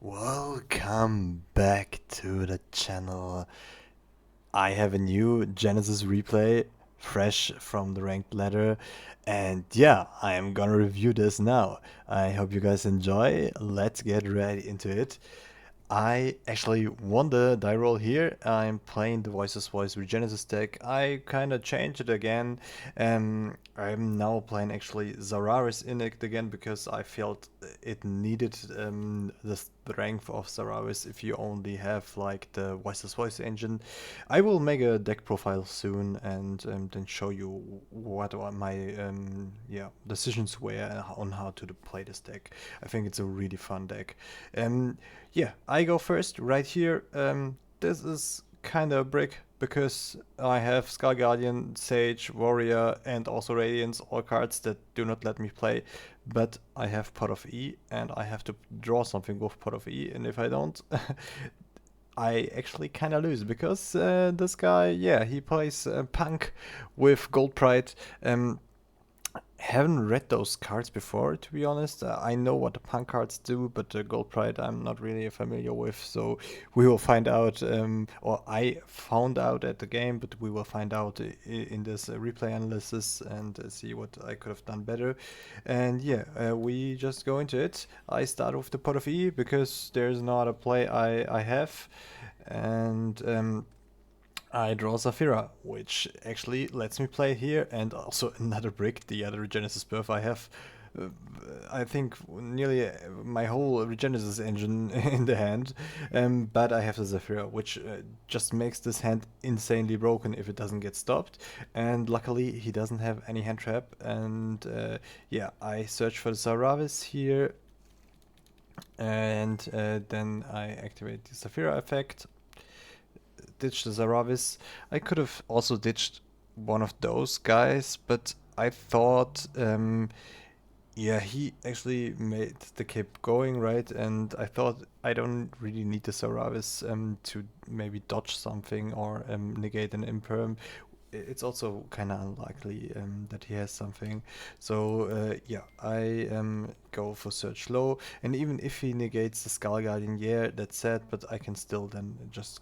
Welcome back to the channel. I have a new Genesis replay, fresh from the ranked ladder, and yeah, I am gonna review this now. I hope you guys enjoy. Let's get right into it. I actually won the die roll here. I'm playing the Voices Voice Regenesis deck. I kind of changed it again. I'm now playing actually Zararis in it again because I felt it needed the strength of Zararis if you only have like the Voices Voice engine. I will make a deck profile soon and then show you what are my decisions were on how to play this deck. I think it's a really fun deck. Yeah, I go first right here. This is kind of a brick because I have Skull Guardian, Sage, Warrior, and also Radiance, all cards that do not let me play. But I have Pot of E, and I have to draw something with Pot of E, and if I don't, I actually kind of lose because this guy, yeah, he plays Punk with Gold Pride. Haven't read those cards before, to be honest. I know what the punk cards do, but the Gold Pride I'm not really familiar with. So we will find out, or I found out at the game, but we will find out in this replay analysis and see what I could have done better. And yeah, we just go into it. I start with the Pot of E because there's not a play I have. And I draw Zafira, which actually lets me play here, and also another brick, the other Genesis Birth I have. Uh, I think nearly my whole Regenesis engine in the hand, but I have the Zafira, which just makes this hand insanely broken if it doesn't get stopped. And luckily, he doesn't have any hand trap. And yeah, I search for the Zaravis here, and then I activate the Zafira effect. Ditch the Zaravis. I could have also ditched one of those guys, but I thought, yeah, he actually made the cape going, right? And I thought I don't really need the Zaravis to maybe dodge something or negate an imperm. It's also kind of unlikely that he has something. So yeah, I go for search low, and even if he negates the Skull Guardian, yeah, that's sad, but I can still then just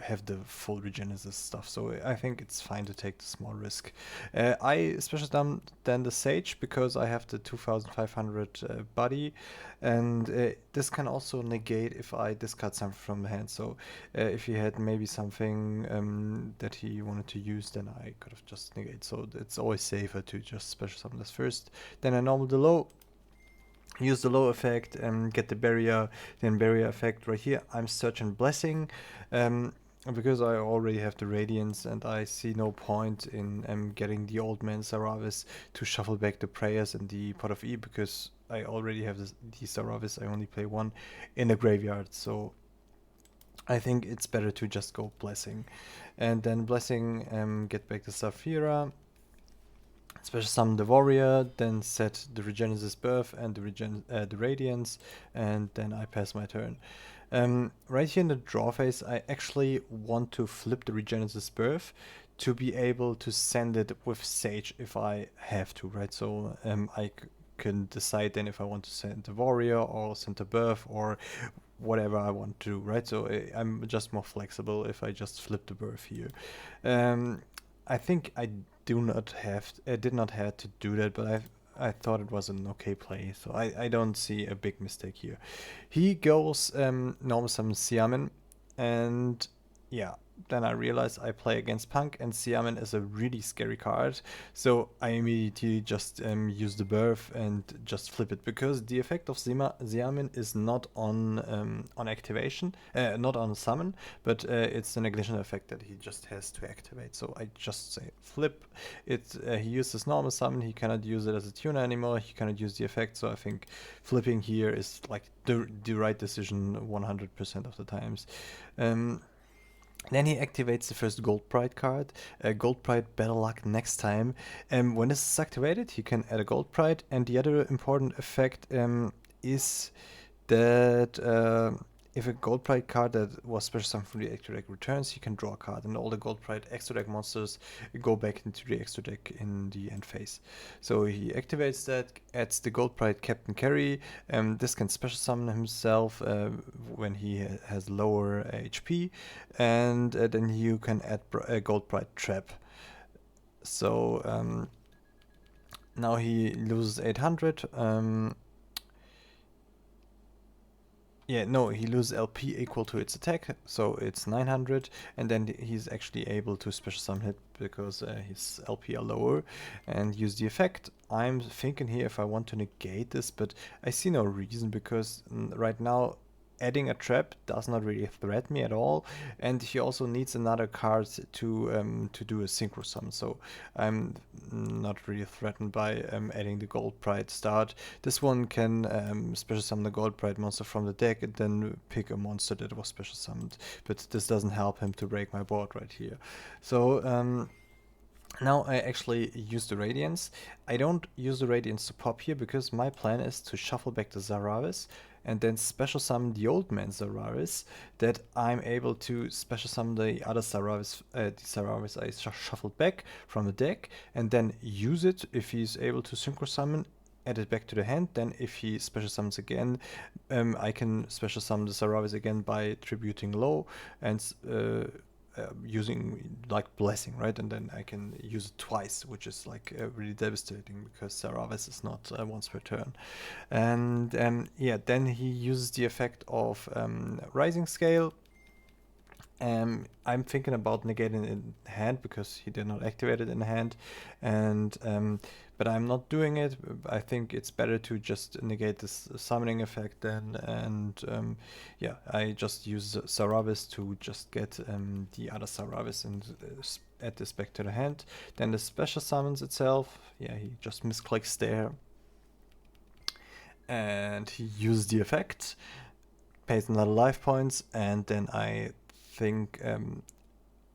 have the full Regenesis stuff. So I think it's fine to take the small risk. I special dump then the Sage because I have the 2500 body, and this can also negate if I discard something from the hand. So if he had maybe something that he wanted to use, then I could have just negate. So it's always safer to just special summon this first. Then I normal the low, use the low effect and get the barrier, then barrier effect right here. I'm searching blessing because I already have the radiance and I see no point in getting the old man Saravis to shuffle back the prayers and the pot of E because I already have the Saravis. I only play one in the graveyard, so I think it's better to just go blessing, and then blessing get back the Saphira, special summon the warrior, then set the Regenesis Birth and the Radiance, and then I pass my turn. Right here in the draw phase, I actually want to flip the Regenesis Birth to be able to send it with Sage if I have to, right? So I can decide then if I want to send the warrior or send the birth or whatever I want to do, right? So I'm just more flexible if I just flip the birth here. I think I did not have to do that, but I thought it was an okay play, so I don't see a big mistake here. He goes normal summon Xiamen, and yeah, then I realize I play against Punk, and Xiamen is a really scary card, so I immediately just use the birth and just flip it, because the effect of Xiamen is not on activation, not on summon, but it's a negation effect that he just has to activate. So I just say flip it. He uses normal summon, he cannot use it as a tuner anymore, he cannot use the effect, so I think flipping here is like the right decision 100% of the times. Then he activates the first Gold Pride card. Gold Pride, better luck next time. When this is activated, he can add a Gold Pride, and the other important effect is that if a gold pride card that was special summoned from the extra deck returns, you can draw a card, and all the gold pride extra deck monsters go back into the extra deck in the end phase. So he activates that, adds the gold pride Captain Carry. This can special summon himself when he has lower HP, and then you can add a gold pride trap. So now he loses 800. Yeah, no, he loses LP equal to its attack, so it's 900, and then he's actually able to special summon it because his LP are lower and use the effect. I'm thinking here if I want to negate this, but I see no reason because right now adding a trap does not really threat me at all, and he also needs another card to do a synchro summon, so I'm not really threatened by adding the gold pride start. This one can special summon the gold pride monster from the deck and then pick a monster that was special summoned, but this doesn't help him to break my board right here. So now I actually use the Radiance. I don't use the Radiance to pop here because my plan is to shuffle back the Zaravis and then special summon the old man Zaravis, that I'm able to special summon the other Zaravis, I shuffled back from the deck, and then use it if he's able to synchro summon, add it back to the hand. Then if he special summons again, I can special summon the Zaravis again by tributing low and using like blessing, right? And then I can use it twice, which is like really devastating because Zaravis is not once per turn. And yeah, then he uses the effect of Rising Scale. I'm thinking about negating it in hand because he did not activate it in hand, and but I'm not doing it. I think it's better to just negate this summoning effect then, and yeah, I just use Zaravis to just get the other Zaravis and add this back to the hand. Then the special summons itself. Yeah, he just misclicks there, and he used the effect, pays another life points, and then I think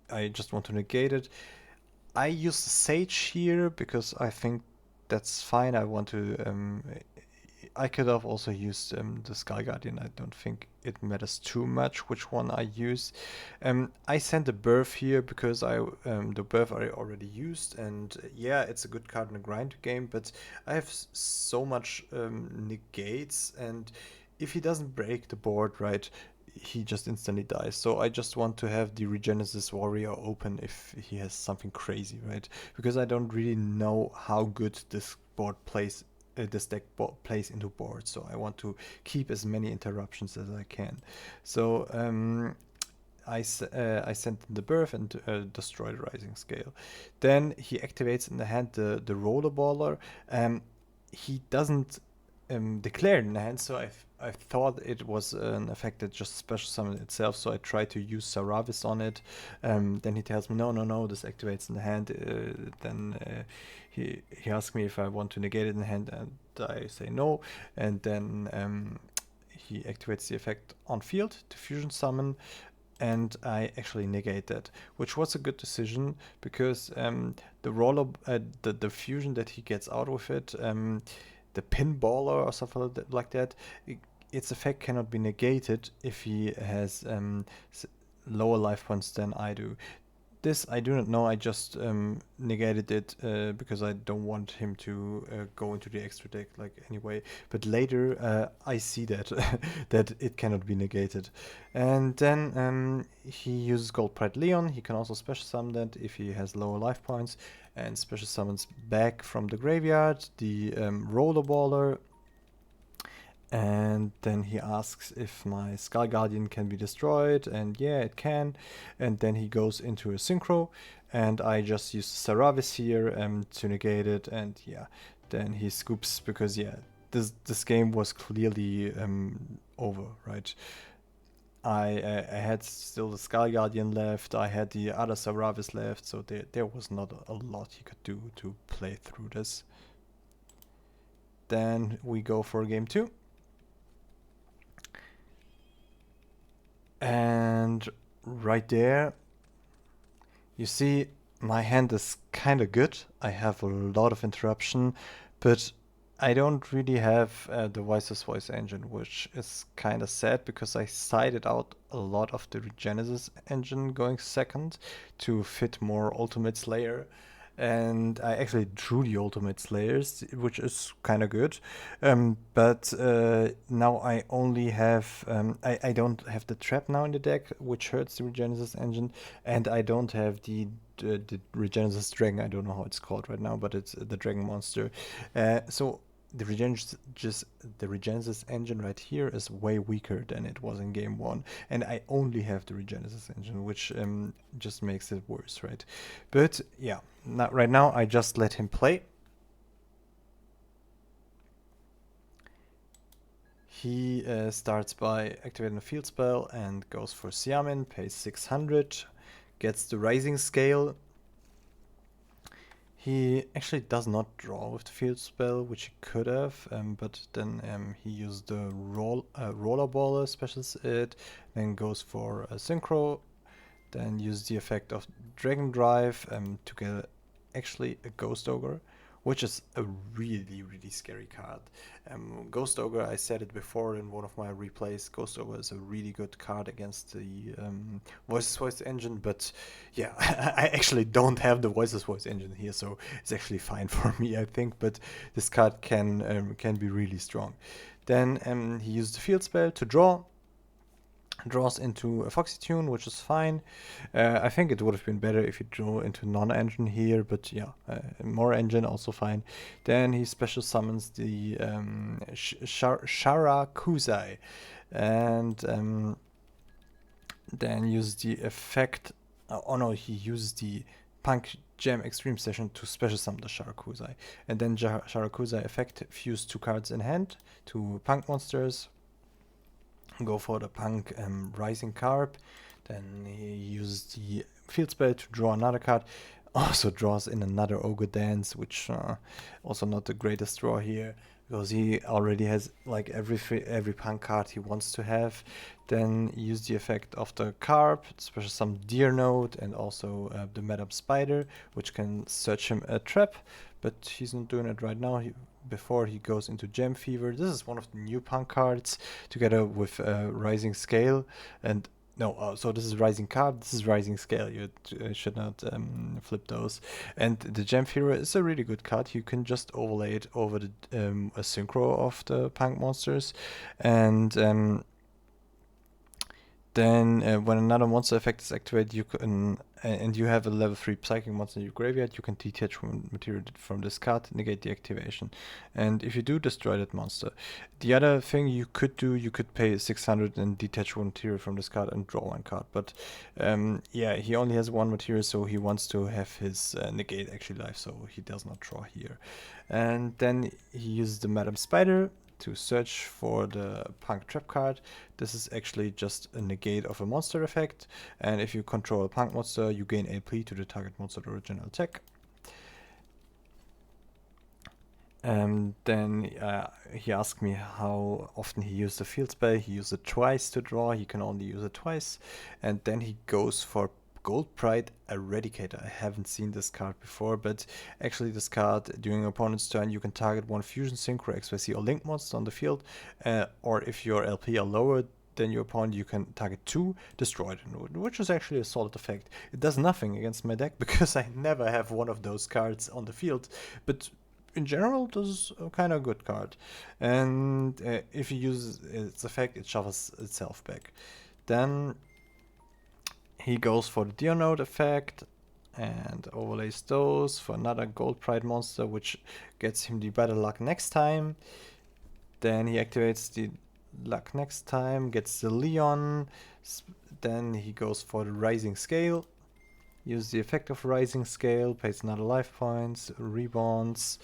I just want to negate it. I use Sage here because I think that's fine. I want to. I could have also used the Sky Guardian. I don't think it matters too much which one I use. I sent a Birth here because the Birth I already used, and yeah, it's a good card in a grind game. But I have so much negates, and if he doesn't break the board right, he just instantly dies. So I just want to have the Regenesis Warrior open if he has something crazy, right? Because I don't really know how good this board plays, this deck plays into boards. So I want to keep as many interruptions as I can. So I sent in the Birth and destroy the Rising Scale. Then he activates in the hand the Roller Baller. He doesn't declared in the hand, so I thought it was an effect that just special summoned itself, so I tried to use Zaravis on it. Then he tells me, no, this activates in the hand. Then he asks me if I want to negate it in the hand, and I say no. And then he activates the effect on field to fusion summon, and I actually negate that, which was a good decision because the fusion that he gets out with it, the pinballer or something like that, its effect cannot be negated if he has lower life points than I do. This I do not know. I just negated it because I don't want him to go into the extra deck like anyway. But later I see that that it cannot be negated. And then he uses Gold Pride Leon. He can also special summon that if he has lower life points, and special summons back from the graveyard the Rollerballer. And then he asks if my Sky Guardian can be destroyed, and yeah, it can. And then he goes into a synchro, and I just use Zaravis here to negate it, and yeah, then he scoops because yeah, this game was clearly over, right? I had still the Sky Guardian left, I had the other Zaravis left, so there was not a lot he could do to play through this. Then we go for game 2. And right there, you see my hand is kind of good. I have a lot of interruption, but I don't really have the Voices voice engine, which is kind of sad because I sided out a lot of the Genesys engine going second to fit more Ultimate Slayer. And I actually drew the Ultimate Slayers, which is kind of good. But now I only have, I don't have the Trap now in the deck, which hurts the Regenesis engine. And I don't have the Regenesis Dragon. I don't know how it's called right now, but it's the Dragon monster. So the Regenesis engine right here is way weaker than it was in game one, and I only have the Regenesis engine, which just makes it worse, right? But yeah, right now I just let him play. He starts by activating a field spell and goes for Xiamen, pays 600, gets the Rising Scale. He actually does not draw with the field spell, which he could have, but then he used the rollerballer, specials it, then goes for a synchro, then use the effect of Dragon Drive to get actually a Ghost Ogre, which is a really, really scary card. Ghost Ogre, I said it before in one of my replays, Ghost Ogre is a really good card against the Voices Voice engine, but yeah, I actually don't have the Voices Voice engine here, so it's actually fine for me, I think, but this card can be really strong. Then he used the field spell to draws into a Foxy Tune, which is fine. I think it would have been better if he drew into non-engine here, but yeah, more engine also fine. Then he special summons the Shara Kuzai, and then use the effect. Oh no, he used the Punk Jam Extreme Session to special summon the Sharakuzai. And then Sharakuzai effect fuse 2 cards in hand to Punk monsters. Go for the Punk Rising Carp. Then he uses the field spell to draw another card. Also draws in another Ogre Dance, which also not the greatest draw here because he already has like every Punk card he wants to have. Then use the effect of the Carp, special some Deer Note, and also the Madam Spider, which can search him a trap, but he's not doing it right now. Before he goes into Gem Fever. This is one of the new Punk cards together with Rising Scale. And no, so this is Rising Card, this is Rising Scale. You should not flip those. And the Gem Fever is a really good card. You can just overlay it over the a synchro of the Punk monsters. And then when another monster effect is activated, you can and you have a level 3 psychic monster in your graveyard, you can detach material from this card, negate the activation. And if you do, destroy that monster. The other thing you could do, you could pay 600 and detach one material from this card and draw one card. But yeah, he only has one material, so he wants to have his negate actually live, so he does not draw here. And then he uses the Madam Spider to search for the Punk Trap card. This is actually just a negate of a monster effect, and if you control a Punk monster, you gain AP to the target monster original attack. Then he asked me how often he used the field spell. He used it twice to draw, he can only use it twice. And then he goes for Gold Pride Eradicator. I haven't seen this card before, but actually this card, during your opponent's turn, you can target one Fusion Synchro, XYZ or Link monster on the field, or if your LP are lower than your opponent, you can target 2, destroy it, which is actually a solid effect. It does nothing against my deck because I never have one of those cards on the field, but in general, this is a kind of good card. And if you use its effect, it shuffles itself back. Then he goes for the Deer Note effect and overlays those for another Gold Pride monster, which gets him the better luck next time. Then he activates the luck next time, gets the Leon. Then he goes for the Rising Scale. Use the effect of Rising Scale, pays another life points, rebonds,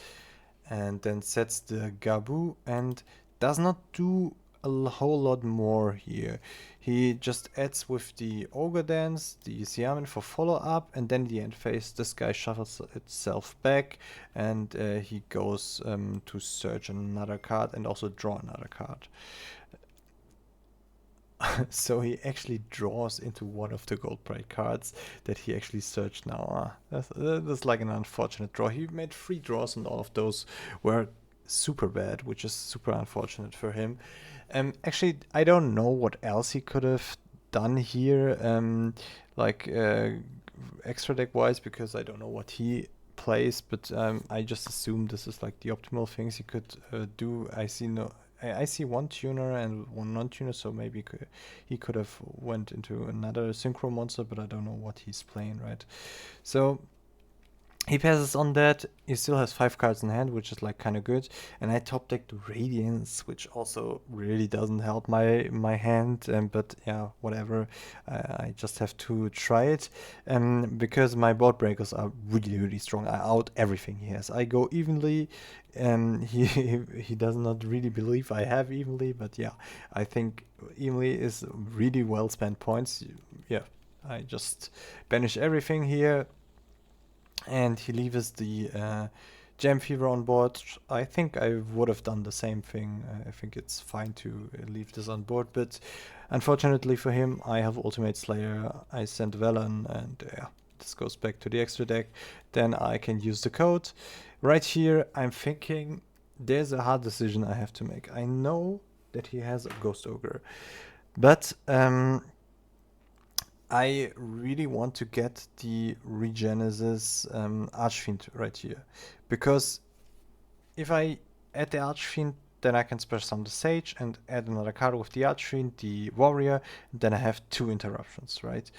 and then sets the Gabu and does not do a whole lot more here. He just adds with the Ogre Dance, the Xiamen for follow-up, and then the end phase, this guy shuffles itself back, and he goes to search another card and also draw another card. So he actually draws into one of the Gold Pride cards that he actually searched now. That's like an unfortunate draw. He made 3 draws and all of those were super bad, which is super unfortunate for him. Actually, I don't know what else he could have done here, like extra deck wise, because I don't know what he plays, but I just assume this is like the optimal things he could do. I see no. I see one tuner and one non-tuner, so maybe he could have went into another synchro monster, but I don't know what he's playing, right? So he passes on that. He still has 5 cards in hand, which is like kind of good. And I top deck the Radiance, which also really doesn't help my hand. But yeah, whatever. I just have to try it. Because my board breakers are really, really strong. I out everything he has. I go evenly. He does not really believe I have evenly, but yeah, I think evenly is really well spent points. Yeah, I just banish everything here, and he leaves the Gem Fever on board. I think I would have done the same thing. I think it's fine to leave this on board, but unfortunately for him, I have Ultimate Slayer. I send Velen, and yeah, this goes back to the extra deck. Then I can use the code. Right here, I'm thinking there's a hard decision I have to make. I know that he has a Ghost Ogre, but I really want to get the Regenesis Archfiend right here, because if I add the Archfiend, then I can special summon the Sage and add another card with the Archfiend, the Warrior, and then I have 2 interruptions, right?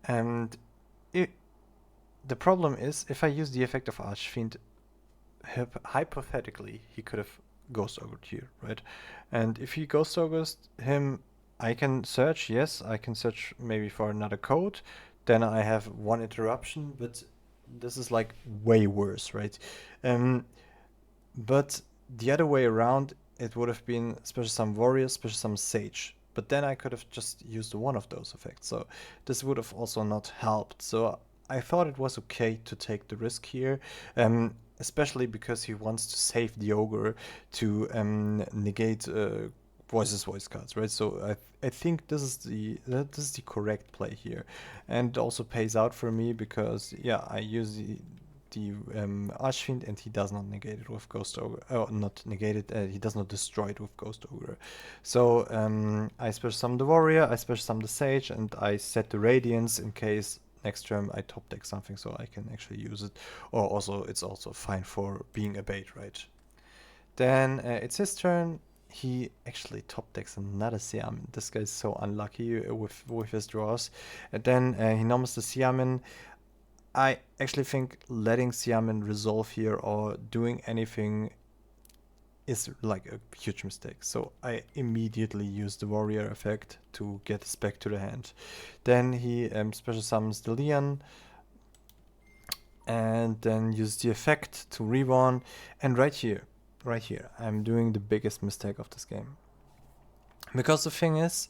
And the problem is, if I use the effect of Archfiend, hypothetically, he could have Ghost Ogred here, right? And if he Ghost Ogres him, I can search, yes, I can search maybe for another code. Then I have 1 interruption, but this is like way worse, right? But the other way around, it would have been special some warrior, special some sage. But then I could have just used one of those effects. So this would have also not helped. So I thought it was okay to take the risk here, especially because he wants to save the ogre to negate voice cards, right? So I think this is the correct play here, and it also pays out for me because yeah, I use the Archfiend, and he does not negate it with Ghost Ogre. Oh, not negate it. He does not destroy it with Ghost Ogre. So I special summon the Warrior, I special summon the Sage, and I set the Radiance in case next turn I top deck something, so I can actually use it. Or also, it's also fine for being a bait, right? Then it's his turn. He actually top decks another Siamen. This guy is so unlucky with his draws. And then he normals the Siamen. I actually think letting Siamen resolve here or doing anything is like a huge mistake. So I immediately use the warrior effect to get this back to the hand. Then he special summons the Leon, and then use the effect to reborn. And right here, I'm doing the biggest mistake of this game. Because the thing is,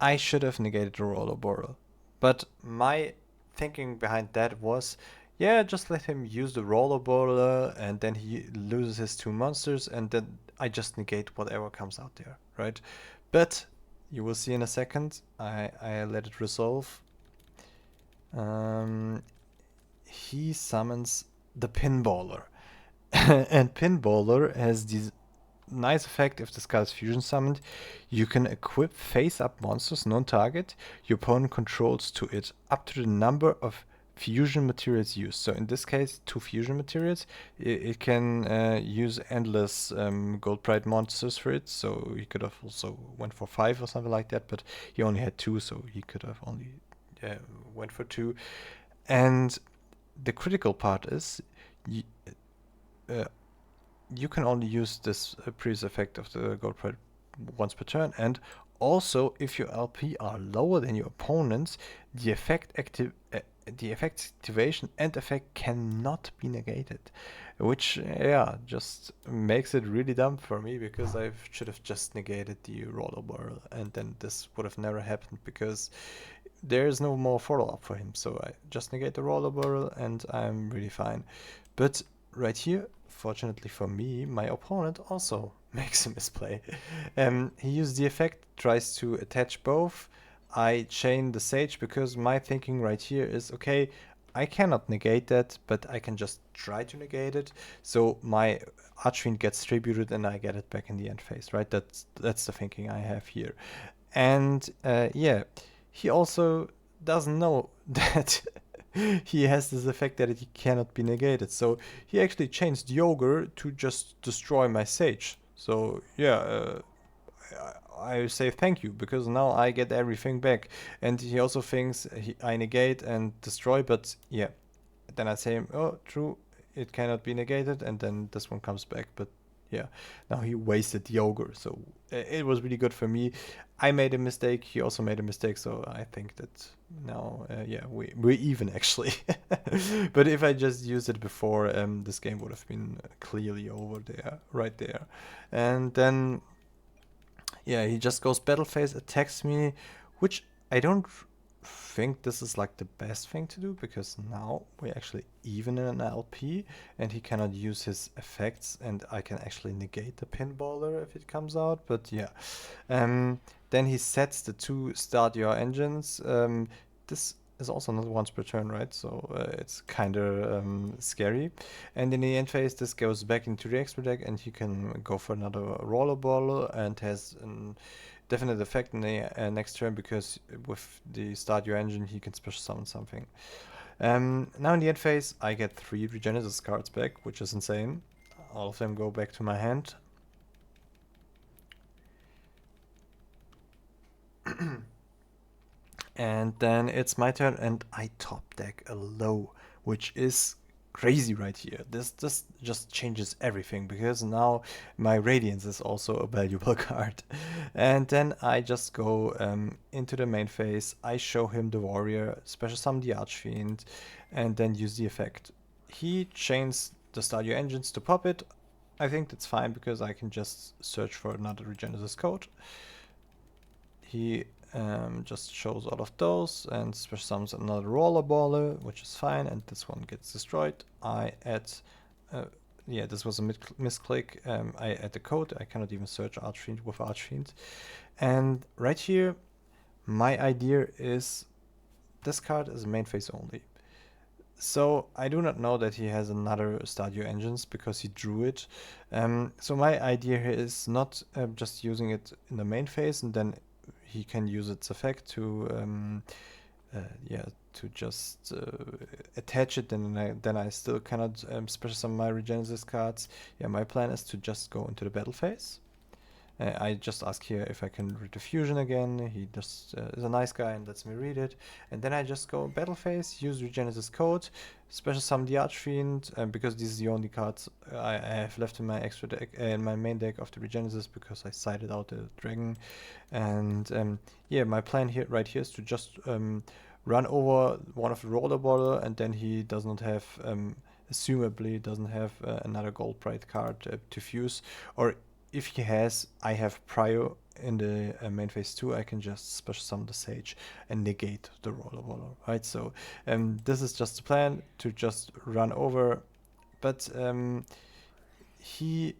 I should have negated the Roller Boral. But my thinking behind that was, yeah, just let him use the Roller Boiler, and then he loses his 2 monsters, and then I just negate whatever comes out there, right? But you will see in a second, I let it resolve. He summons the Pinballer. And Pinballer has this nice effect. If the Skull is fusion summoned, you can equip face-up monsters non-target your opponent controls to it up to the number of fusion materials used. So in this case, 2 fusion materials. It can use endless gold pride monsters for it. So he could have also went for 5 or something like that, but he only had 2, so he could have only went for 2. And the critical part is you can only use this previous effect of the gold pride once per turn, and also if your LP are lower than your opponent's, the effect activation and effect cannot be negated, which yeah, just makes it really dumb for me, because I should have just negated the roller barrel, and then this would have never happened, because there is no more follow-up for him. So I just negate the roller barrel and I'm really fine. But right here, fortunately for me, my opponent also makes a misplay. He used the effect, tries to attach both. I chain the Sage because my thinking right here is, okay, I cannot negate that, but I can just try to negate it. So my Archfiend gets tributed and I get it back in the end phase, right? That's the thinking I have here. And yeah, he also doesn't know that he has this effect that it cannot be negated. So he actually changed the ogre to just destroy my sage. So yeah, I say thank you because now I get everything back. And he also thinks I negate and destroy, but yeah, then I say, oh, true, it cannot be negated, and then this one comes back. But yeah, now he wasted the ogre, so it was really good for me. I made a mistake. He also made a mistake, so I think that now, yeah, we're even actually. But if I just used it before, this game would have been clearly over there, right there. And then yeah, he just goes battle phase, attacks me, which I don't think this is like the best thing to do because now we're actually even in an LP and he cannot use his effects and I can actually negate the pinballer if it comes out. But yeah, then he sets the two start your engines. This is also not once per turn, right? So it's kind of scary. And in the end phase, this goes back into the extra deck, and he can go for another rollerball and has a definite effect in the next turn because with the start your engine, he can special summon something. Now in the end phase, I get 3 Regenesis cards back, which is insane. All of them go back to my hand. And then it's my turn and I top deck a low, which is crazy right here. This just changes everything because now my Radiance is also a valuable card. And then I just go into the main phase. I show him the Warrior, special summon the Archfiend, and then use the effect. He chains the Stadio Engines to pop it. I think that's fine because I can just search for another Regenesis code. He just shows all of those and special summons another rollerballer, which is fine, and this one gets destroyed. I add, yeah, this was a misclick. I add the code. I cannot even search Archfiend with Archfiend. And right here, my idea is this card is main phase only. So I do not know that he has another Stadio Engines because he drew it. So my idea here is not just using it in the main phase and then he can use its effect to yeah, to just attach it, and then I still cannot special summon my Regenesis cards. Yeah, my plan is to just go into the battle phase. I just ask here if I can read the fusion again. He just is a nice guy and lets me read it. And then I just go battle phase, use Regenesis code, special summon the Archfiend, because these are the only cards I have left in my extra deck, in my main deck of the Regenesis, because I sided out the dragon. And yeah, my plan here right here is to just run over one of the rollerball, and then he does not have assumably doesn't have another gold bright card to fuse, or if he has, I have Prio in the main phase 2, I can just special summon the Sage and negate the rollerballer, right? So this is just the plan to just run over, but he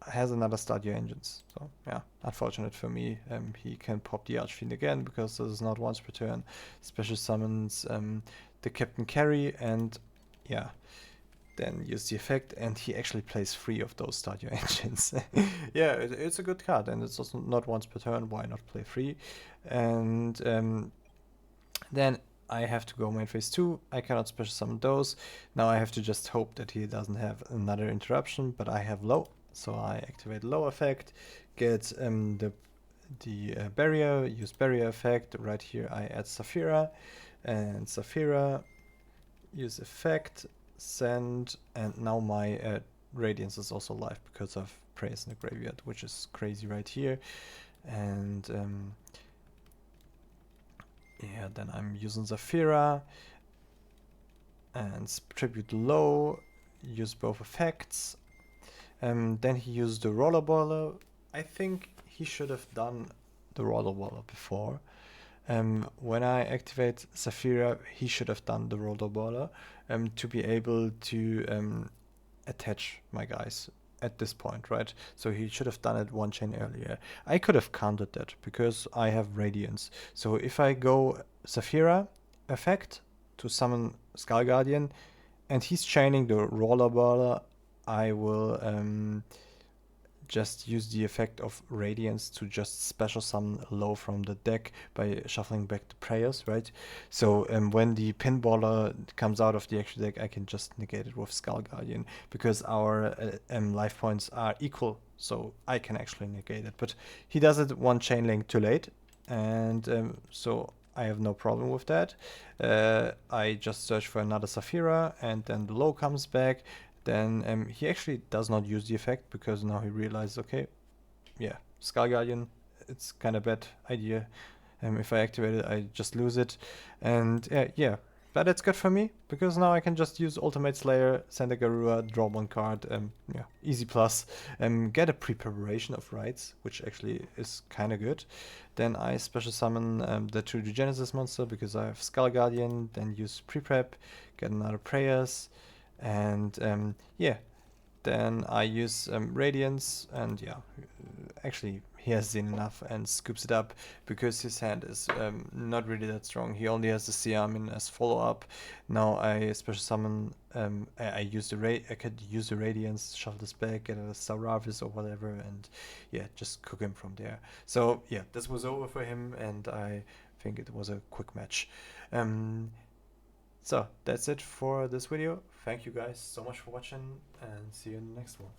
has another Stadio Engines. So yeah, unfortunate for me. He can pop the Archfiend again because this is not once per turn. Special summons the Captain Carry and yeah, then use the effect, and he actually plays 3 of those Stadio Engines. Yeah, it's a good card, and it's also not once per turn. Why not play 3? And then I have to go main phase 2. I cannot special summon those. Now I have to just hope that he doesn't have another interruption, but I have low, so I activate low effect, get the barrier, use barrier effect. Right here I add Saphira, and Saphira, use effect, send, and now my Radiance is also live because of Praise in the Graveyard, which is crazy right here. And yeah, then I'm using Zafira and Tribute low, use both effects. Then he used the Rollerballer. I think he should have done the Rollerballer before. When I activate Saphira, he should have done the Rollerballer to be able to attach my guys at this point, right? So he should have done it one chain earlier. I could have countered that because I have Radiance. So if I go Saphira effect to summon Skull Guardian, and he's chaining the Rollerball. I will just use the effect of Radiance to just special summon low from the deck by shuffling back the prayers, right? So when the Pinballer comes out of the extra deck, I can just negate it with Skull Guardian because our life points are equal, so I can actually negate it. But he does it one chain link too late, and so I have no problem with that. I just search for another Saphira, and then the low comes back. Then he actually does not use the effect because now he realizes, okay, yeah, Skull Guardian, it's kind of bad idea. If I activate it, I just lose it. And yeah, but it's good for me because now I can just use Ultimate Slayer, send a Garura, draw one card, yeah, easy plus, get a pre-preparation of rights, which actually is kind of good. Then I special summon the 2 Genesys monster because I have Skull Guardian, then use pre-prep, get another Prayers, and yeah, then I use Radiance, and yeah, actually he has seen enough and scoops it up because his hand is not really that strong. He only has the Siamin as follow-up. Now I special summon, I use the I could use the Radiance, shuffle this back, get a Sauravis or whatever, and yeah, just cook him from there. So yeah, this was over for him, and I think it was a quick match. So that's it for this video. Thank you guys so much for watching, and see you in the next one.